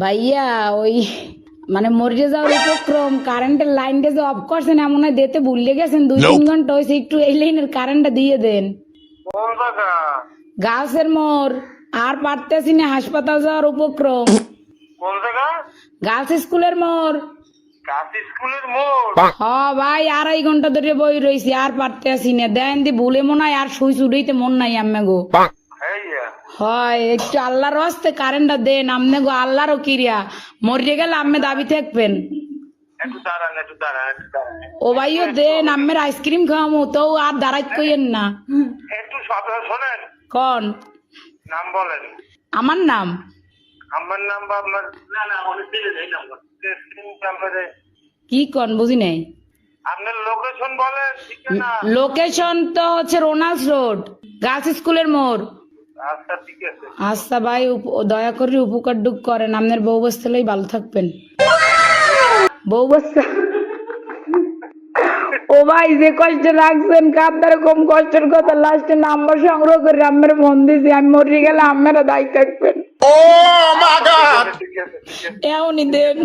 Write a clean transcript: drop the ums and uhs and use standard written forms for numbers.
ভাইয়া ওই মানে মরে যাওয়ার উপক্রম কারেন্টের লাইনটা যে অফ করছেন এমন হয় দিতে ভুলে গেছেন 2-3 ঘন্টা হয়েছে একটু এই লাইনের কারেন্টটা দিয়ে দেন। কোন জায়গা? গাছের মোড় আর পারতেছি না হাসপাতাল যাওয়ার উপক্রম। কোন জায়গা? গার্লস স্কুলের মোড়। কাশ স্কুলের মোড়। হ ভাই 2.5 ঘন্টা ধরে বই রয়েছি আর পারতেছি না দেন দি ভুলে মনে হয় আর শুই চুড়াইতে মন নাই আম্মে গো। হেইয়া হয় একটু আল্লাহর হস্তে কারেন্টটা দেন আমনে গো আল্লাহরও কিরিয়া মরে গেলে আম্মে দাবি থাকবেন। একটু দাঁড়ান একটু দাঁড়ান একটু দাঁড়ান ও ভাইও দেন আম্মের আইসক্রিম খাওয়ামো তো আর দাঁড়াইত কইেন না। একটু কথা শোনেন। কোন নাম বলেন। আমার নাম? আমার নাম বা আপনার না না অনেক দিলে এই নাম্বার নাম্বারে কি কোন বুঝি নাই। আপনার লোকেশন বলেন ঠিকানা। লোকেশন তো হচ্ছে রোনাল্ডস রোড গার্লস স্কুলের মোড়। আচ্ছা ঠিক আছে। আচ্ছা ভাই দয়া করে উপকার ডুক করেন আপনার বউ বস্তালেই ভালো থাকবেন। বউ বস্তা ও ভাই যে কষ্ট রাখছেন কার কম কষ্টের কথা লাস্টে নাম্বার সংগ্রহ করে আমার ফোন দিয়েছি আমি মরে গেলে আপনারা দায়ী থাকবেন। ঠিক আছে ঠিক আছে। এমনই দেন।